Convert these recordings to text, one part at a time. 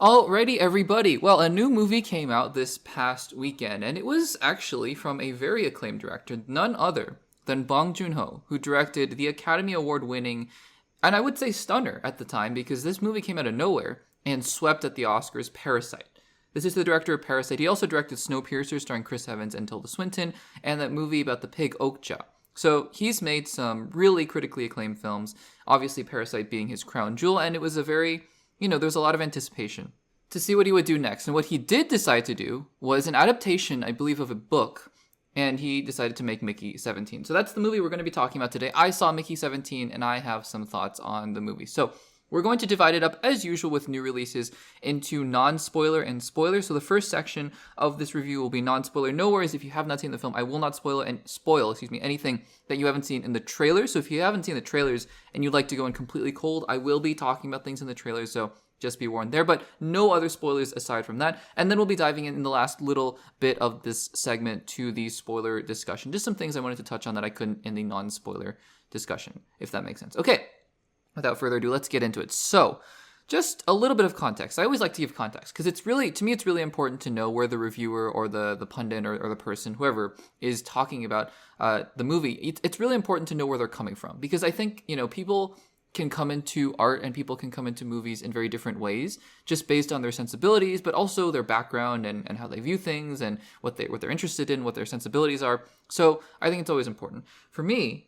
Alrighty, everybody. Well, a new movie came out this past weekend, and it was actually from a very acclaimed director, none other than Bong Joon Ho, who directed the Academy Award winning, and I would say stunner at the time, because this movie came out of nowhere and swept at the Oscars, Parasite. This is the director of Parasite. He also directed Snowpiercer, starring Chris Evans and Tilda Swinton, and that movie about the pig Okja. So he's made some really critically acclaimed films, obviously Parasite being his crown jewel, and it was a very, there's a lot of anticipation to see what he would do next. And what he did decide to do was an adaptation, I believe, of a book, and he decided to make Mickey 17. So that's the movie we're going to be talking about today. I saw Mickey 17, and I have some thoughts on the movie. So we're going to divide it up, as usual with new releases, into non-spoiler and spoiler. So the first section of this review will be non-spoiler. No worries if you have not seen the film. I will not spoil anything that you haven't seen in the trailers. So if you haven't seen the trailers and you'd like to go in completely cold, I will be talking about things in the trailers. So just be warned there, but no other spoilers aside from that. And then we'll be diving in the last little bit of this segment to the spoiler discussion. Just some things I wanted to touch on that I couldn't in the non-spoiler discussion, if that makes sense. Okay, without further ado, let's get into it. So, just a little bit of context. I always like to give context because it's really important to know where the reviewer or the pundit or the person, whoever, is talking about the movie. It's really important to know where they're coming from, because I think, people can come into art and people can come into movies in very different ways, just based on their sensibilities, but also their background and how they view things and what they're interested in, what their sensibilities are. So I think it's always important. For me,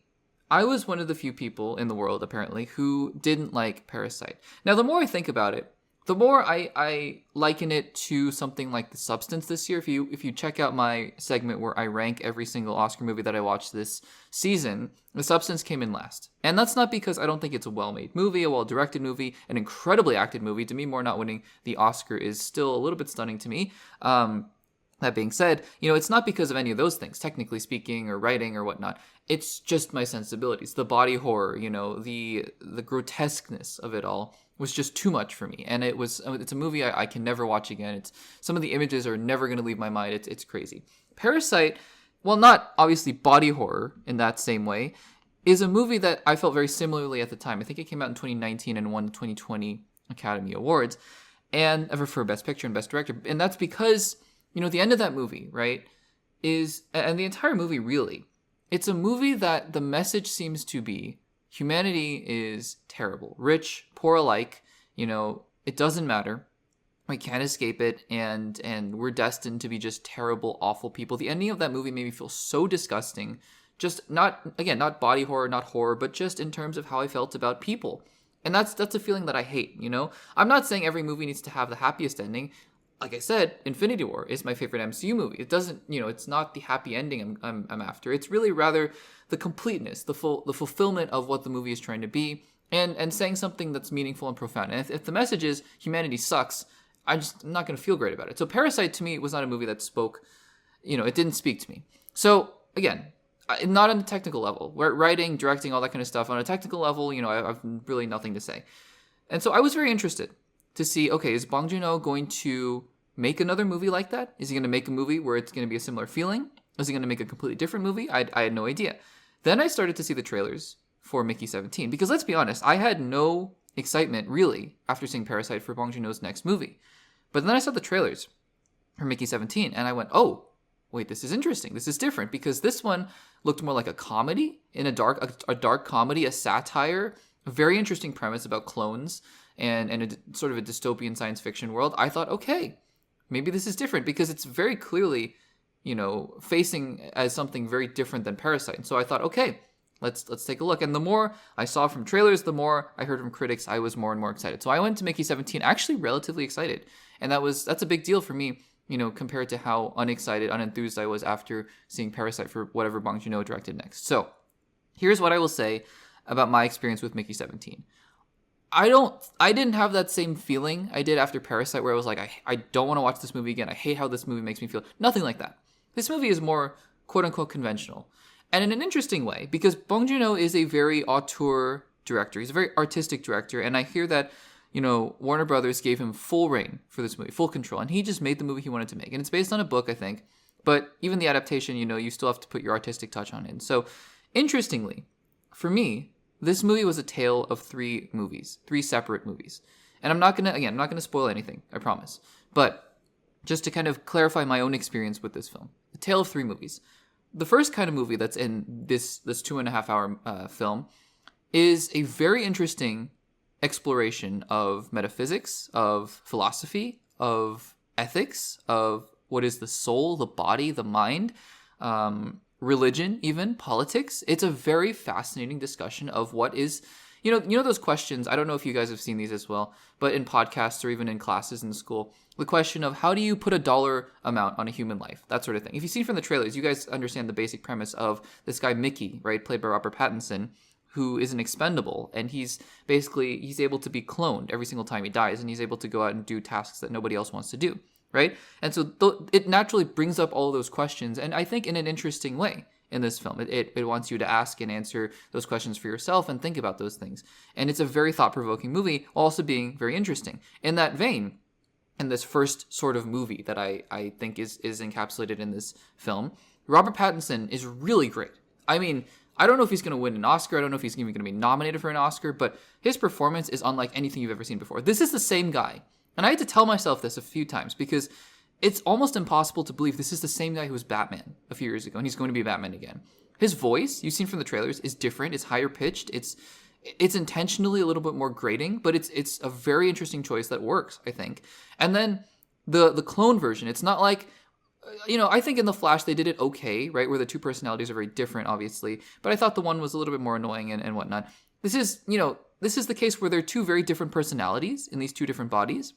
I was one of the few people in the world, apparently, who didn't like Parasite. Now, the more I think about it, the more I liken it to something like The Substance this year. If you check out my segment where I rank every single Oscar movie that I watched this season, The Substance came in last. And that's not because I don't think it's a well-made movie, a well-directed movie, an incredibly acted movie. Demi Moore not winning the Oscar is still a little bit stunning to me. That being said, it's not because of any of those things, technically speaking, or writing or whatnot. It's just my sensibilities. The body horror, the grotesqueness of it all was just too much for me. And it's a movie I can never watch again. Some of the images are never going to leave my mind. It's crazy. Parasite, while not obviously body horror in that same way, is a movie that I felt very similarly at the time. I think it came out in 2019 and won the 2020 Academy Awards, and for Best Picture and Best Director. And that's because, the end of that movie, right, and the entire movie really, it's a movie that the message seems to be humanity is terrible. Rich, poor alike, it doesn't matter. We can't escape it, and we're destined to be just terrible, awful people. The ending of that movie made me feel so disgusting. Just not body horror, not horror, but just in terms of how I felt about people. And that's a feeling that I hate, I'm not saying every movie needs to have the happiest ending. Like I said, Infinity War is my favorite MCU movie. It doesn't, it's not the happy ending I'm after. It's really rather the completeness, the fulfillment of what the movie is trying to be, and saying something that's meaningful and profound. And if the message is humanity sucks, I'm not going to feel great about it. So Parasite, to me, was not a movie that spoke, it didn't speak to me. So again, not on the technical level. Writing, directing, all that kind of stuff. On a technical level, I've really nothing to say. And so I was very interested to see, okay, is Bong Joon Ho going to make another movie like that? Is he going to make a movie where it's going to be a similar feeling? Is he going to make a completely different movie? I had no idea. Then I started to see the trailers for Mickey 17, because let's be honest, I had no excitement really after seeing Parasite for Bong Joon Ho's next movie. But then I saw the trailers for Mickey 17 and I went, oh, wait, this is interesting. This is different, because this one looked more like a comedy, a dark comedy, a satire, a very interesting premise about clones and a sort of a dystopian science fiction world. I thought, okay, maybe this is different, because it's very clearly, facing as something very different than Parasite. And so I thought, okay, let's take a look. And the more I saw from trailers, the more I heard from critics, I was more and more excited. So I went to Mickey 17 actually relatively excited. And that's a big deal for me, compared to how unenthused I was after seeing Parasite for whatever Bong Joon Ho directed next. So here's what I will say about my experience with Mickey 17. I didn't have that same feeling I did after Parasite, where I was like, I don't want to watch this movie again. I hate how this movie makes me feel. Nothing like that. This movie is more quote-unquote conventional. And in an interesting way, because Bong Joon Ho is a very auteur director. He's a very artistic director. And I hear that, Warner Brothers gave him full reign for this movie, full control. And he just made the movie he wanted to make. And it's based on a book, I think. But even the adaptation, you still have to put your artistic touch on it. And so, interestingly, for me, this movie was a tale of three separate movies. And I'm not gonna spoil anything, I promise. But just to kind of clarify my own experience with this film, A Tale of Three Movies. The first kind of movie that's in this 2.5 hour film is a very interesting exploration of metaphysics, of philosophy, of ethics, of what is the soul, the body, the mind, religion, even politics. It's a very fascinating discussion of what is, you know those questions. I don't know if you guys have seen these as well, but in podcasts or even in classes in school, the question of how do you put a dollar amount on a human life, that sort of thing. If you've seen from the trailers, you guys understand the basic premise of this guy Mickey, right, played by Robert Pattinson, who is an expendable, and he's able to be cloned every single time he dies, and he's able to go out and do tasks that nobody else wants to do, right? And so it naturally brings up all of those questions, and I think in an interesting way in this film. It wants you to ask and answer those questions for yourself and think about those things. And it's a very thought-provoking movie, while also being very interesting. In that vein, in this first sort of movie that I think is encapsulated in this film, Robert Pattinson is really great. I mean, I don't know if he's going to win an Oscar. I don't know if he's even going to be nominated for an Oscar, but his performance is unlike anything you've ever seen before. This is the same guy. And I had to tell myself this a few times because it's almost impossible to believe this is the same guy who was Batman a few years ago, and he's going to be Batman again. His voice, you've seen from the trailers, is different. It's higher pitched. It's intentionally a little bit more grating, but it's a very interesting choice that works, I think. And then the clone version, it's not like, I think in The Flash they did it okay, right, where the two personalities are very different, obviously, but I thought the one was a little bit more annoying and whatnot. This is the case where there are two very different personalities in these two different bodies,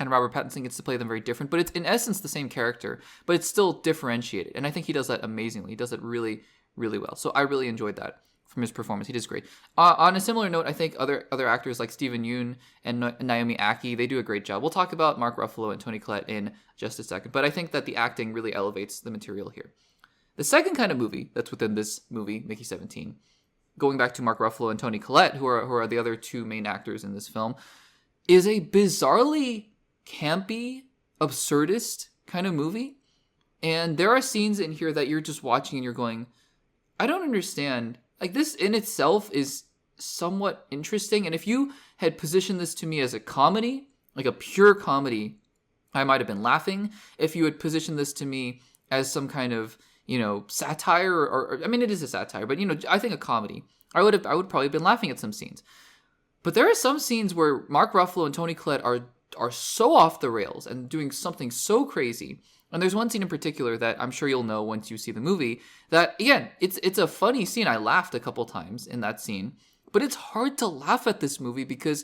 and Robert Pattinson gets to play them very different, but it's in essence the same character, but it's still differentiated, and I think he does that amazingly. He does it really, really well, so I really enjoyed that from his performance. He does great. On a similar note, I think other actors like Steven Yeun and Naomi Aki, they do a great job. We'll talk about Mark Ruffalo and Toni Collette in just a second, but I think that the acting really elevates the material here. The second kind of movie that's within this movie, Mickey 17, going back to Mark Ruffalo and Toni Collette, who are the other two main actors in this film, is a bizarrely campy, absurdist kind of movie. And there are scenes in here that you're just watching and you're going, I don't understand. Like, this in itself is somewhat interesting. And if you had positioned this to me as a comedy, like a pure comedy, I might have been laughing. If you had positioned this to me as some kind of, satire, or I mean, it is a satire, but, I think a comedy, I would probably have been laughing at some scenes. But there are some scenes where Mark Ruffalo and Toni Collette are so off the rails and doing something so crazy. And there's one scene in particular that I'm sure you'll know once you see the movie that, again, it's a funny scene. I laughed a couple times in that scene, but it's hard to laugh at this movie because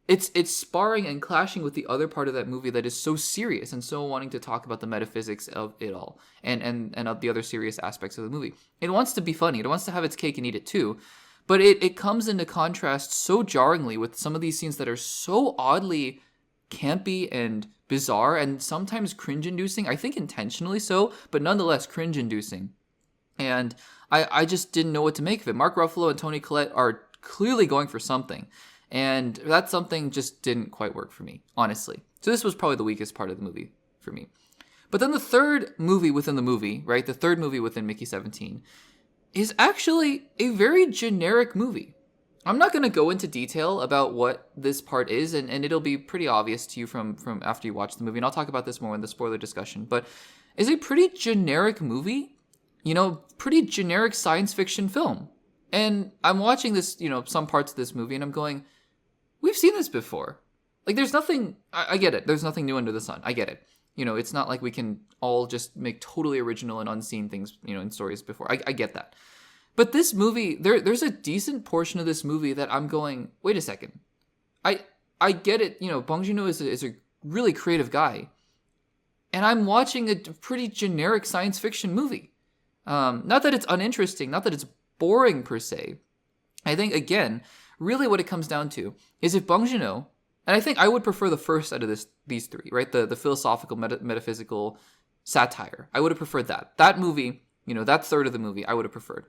it's sparring and clashing with the other part of that movie that is so serious and so wanting to talk about the metaphysics of it all and of the other serious aspects of the movie. It wants to be funny. It wants to have its cake and eat it too. But it comes into contrast so jarringly with some of these scenes that are so oddly campy and bizarre and sometimes cringe-inducing. I think intentionally so, but nonetheless cringe-inducing. And I just didn't know what to make of it. Mark Ruffalo and Toni Collette are clearly going for something. And that something just didn't quite work for me, honestly. So this was probably the weakest part of the movie for me. But then the third movie within the movie, right, the third movie within Mickey 17, is actually a very generic movie. I'm not going to go into detail about what this part is, and it'll be pretty obvious to you from after you watch the movie, and I'll talk about this more in the spoiler discussion, but it's a pretty generic movie, pretty generic science fiction film. And I'm watching this, some parts of this movie, and I'm going, we've seen this before. Like, there's nothing, I get it, there's nothing new under the sun, I get it. It's not like we can all just make totally original and unseen things, in stories before. I get that. But this movie, there's a decent portion of this movie that I'm going, wait a second. I get it, Bong Joon Ho is a really creative guy. And I'm watching a pretty generic science fiction movie. Not that it's uninteresting, not that it's boring per se. I think, again, really what it comes down to is if Bong Joon Ho, and I think I would prefer the first out of these three, right? The philosophical, metaphysical satire. I would have preferred that. That movie, that third of the movie, I would have preferred.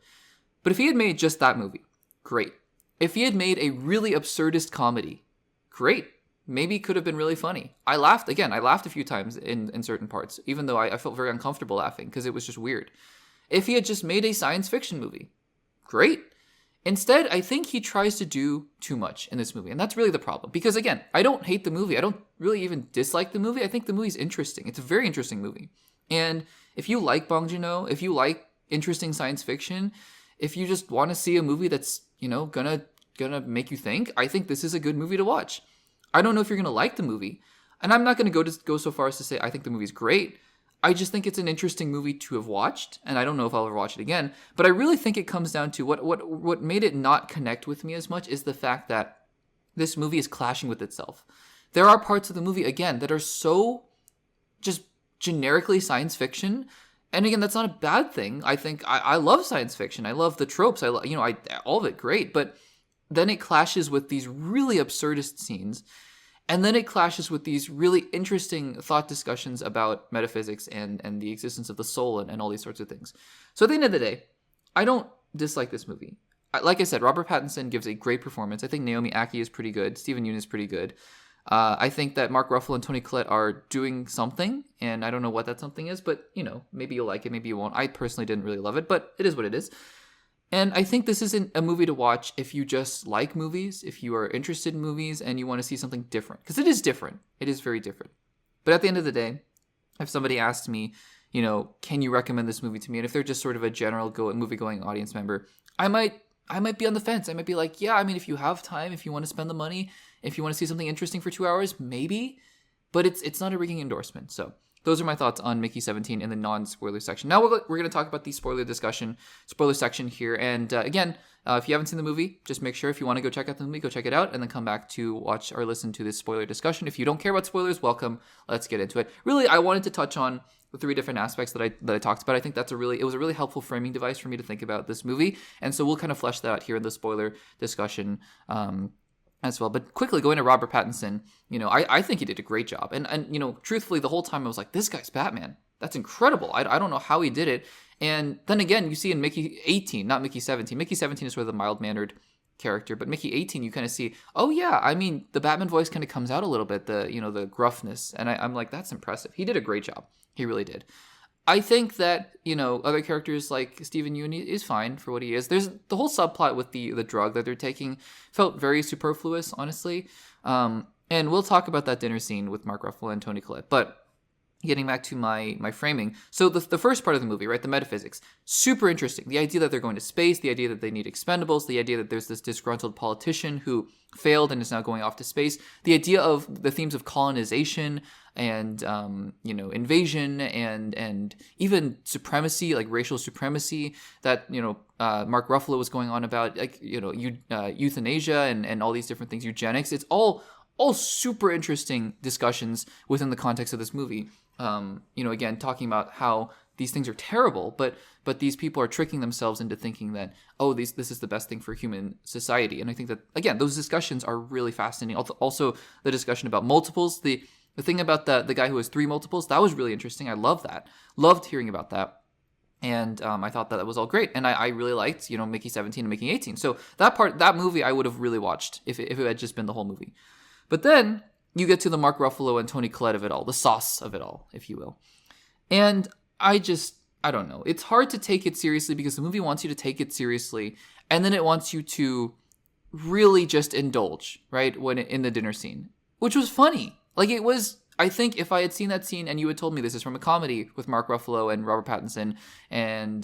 But if he had made just that movie, great. If he had made a really absurdist comedy, great. Maybe it could have been really funny. I laughed a few times in certain parts, even though I felt very uncomfortable laughing because it was just weird. If he had just made a science fiction movie, great. Instead, I think he tries to do too much in this movie. And that's really the problem. Because again, I don't hate the movie. I don't really even dislike the movie. I think the movie's interesting. It's a very interesting movie. And if you like Bong Joon-ho, if you like interesting science fiction, if you just want to see a movie that's, gonna make you think, I think this is a good movie to watch. I don't know if you're gonna like the movie. And I'm not gonna go so far as to say I think the movie's great. I just think it's an interesting movie to have watched, and I don't know if I'll ever watch it again. But I really think it comes down to what made it not connect with me as much is the fact that this movie is clashing with itself. There are parts of the movie, again, that are so just generically science fiction. And again, that's not a bad thing. I think I love science fiction. I love the tropes. All of it great. But then it clashes with these really absurdist scenes. And then it clashes with these really interesting thought discussions about metaphysics and the existence of the soul and all these sorts of things. So at the end of the day, I don't dislike this movie. Like I said, Robert Pattinson gives a great performance. I think Naomi Ackie is pretty good. Steven Yeun is pretty good. I think that Mark Ruffalo and Toni Collette are doing something, and I don't know what that something is, but, maybe you'll like it, maybe you won't. I personally didn't really love it, but it is what it is. And I think this isn't a movie to watch if you just like movies, if you are interested in movies and you want to see something different. Because it is different. It is very different. But at the end of the day, if somebody asked me, can you recommend this movie to me? And if they're just sort of a general movie-going audience member, I might be on the fence. I might be like, yeah, I mean, if you have time, if you want to spend the money, if you want to see something interesting for 2 hours, maybe. But it's not a ringing endorsement. So those are my thoughts on Mickey 17 in the non-spoiler section. Now we're going to talk about the spoiler section here. And again, if you haven't seen the movie, just make sure if you want to go check out the movie, go check it out, and then come back to watch or listen to this spoiler discussion. If you don't care about spoilers, welcome. Let's get into it. Really, I wanted to touch on the 3 different aspects that I talked about. I think it was a really helpful framing device for me to think about this movie. And so we'll kind of flesh that out here in the spoiler discussion as well. But quickly going to Robert Pattinson, I think he did a great job. And truthfully, the whole time I was like, this guy's Batman. That's incredible. I don't know how he did it. And then again, you see in Mickey 18, not Mickey 17. Mickey 17 is sort of the mild-mannered character, but Mickey 18, you kind of see, oh yeah, I mean, the Batman voice kind of comes out a little bit, the gruffness. And I'm like, that's impressive. He did a great job. He really did. I think that, other characters like Steven Yeun is fine for what he is. There's the whole subplot with the drug that they're taking felt very superfluous, honestly. And we'll talk about that dinner scene with Mark Ruffalo and Toni Collette. But getting back to my framing. So the first part of the movie, right, the metaphysics, super interesting. The idea that they're going to space, the idea that they need expendables, the idea that there's this disgruntled politician who failed and is now going off to space, the idea of the themes of colonization and invasion and even supremacy, like racial supremacy that Mark Ruffalo was going on about, like euthanasia and all these different things, eugenics. It's all super interesting discussions within the context of this movie. Again, talking about how these things are terrible, but these people are tricking themselves into thinking that, this is the best thing for human society. And I think that, again, those discussions are really fascinating. Also, the discussion about multiples, the thing about the guy who has 3 multiples, that was really interesting. I love that. Loved hearing about that. And I thought that was all great. And I really liked, Mickey 17 and Mickey 18. So that movie I would have really watched if it had just been the whole movie. But then you get to the Mark Ruffalo and Toni Collette of it all, the sauce of it all, if you will. And I don't know. It's hard to take it seriously because the movie wants you to take it seriously, and then it wants you to really just indulge, right, in the dinner scene, which was funny. Like, it was, I think if I had seen that scene and you had told me this is from a comedy with Mark Ruffalo and Robert Pattinson and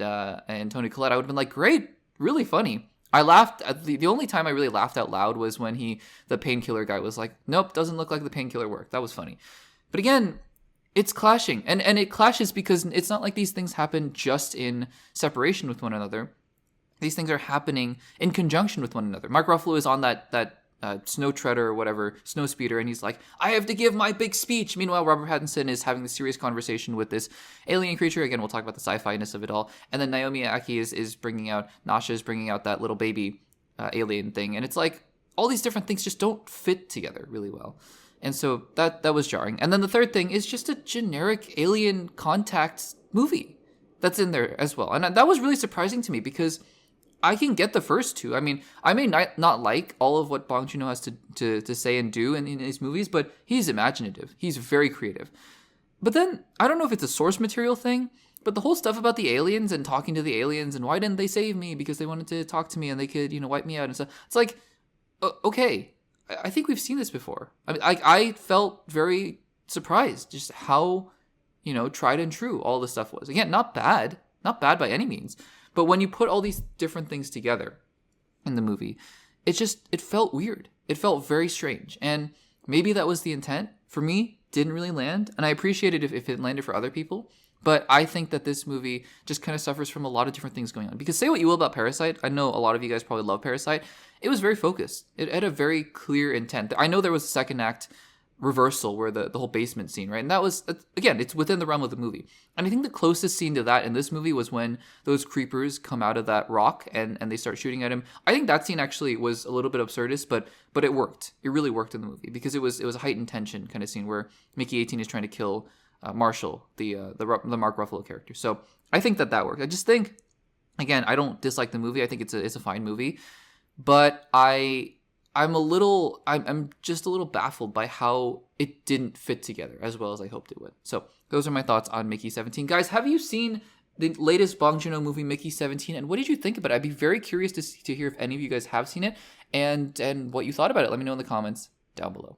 Toni Collette, I would have been like, great, really funny. I laughed at the only time I really laughed out loud was when the painkiller guy was like, nope, doesn't look like the painkiller worked. That was funny. But again, it's clashing. And it clashes because it's not like these things happen just in separation with one another. These things are happening in conjunction with one another. Mark Ruffalo is on that snow treader or whatever, snow speeder, and he's like, I have to give my big speech. Meanwhile, Robert Pattinson is having this serious conversation with this alien creature. Again, we'll talk about the sci-fi-ness of it all. And then Naomi Ackie is bringing out that little baby alien thing. And it's like, all these different things just don't fit together really well. And so that was jarring. And then the third thing is just a generic alien contact movie that's in there as well. And that was really surprising to me because I can get the first 2. I mean, I may not like all of what Bong Joon-ho has to say and do in these movies, but he's imaginative. He's very creative. But then, I don't know if it's a source material thing, But the whole stuff about the aliens and talking to the aliens and why didn't they save me because they wanted to talk to me and they could, wipe me out and stuff. It's like, okay, I think we've seen this before. I mean, I felt very surprised just how, tried and true all this stuff was. Again, not bad by any means. But when you put all these different things together in the movie, it felt weird. It felt very strange. And maybe that was the intent. For me, didn't really land. And I appreciate it if it landed for other people. But I think that this movie just kind of suffers from a lot of different things going on. Because say what you will about Parasite. I know a lot of you guys probably love Parasite. It was very focused. It had a very clear intent. I know there was a second act reversal where the whole basement scene, right? And that was, again, it's within the realm of the movie. And I think the closest scene to that in this movie was when those creepers come out of that rock and they start shooting at him. I think that scene actually was a little bit absurdist, but it worked. It really worked in the movie because it was a heightened tension kind of scene where Mickey 18 is trying to kill Marshall, the Mark Ruffalo character. So I think that worked. I just think, again, I don't dislike the movie. I think it's a fine movie, but I'm just a little baffled by how it didn't fit together as well as I hoped it would. So those are my thoughts on Mickey 17. Guys, have you seen the latest Bong Joon-ho movie, Mickey 17? And what did you think about it? I'd be very curious to hear if any of you guys have seen it and what you thought about it. Let me know in the comments down below.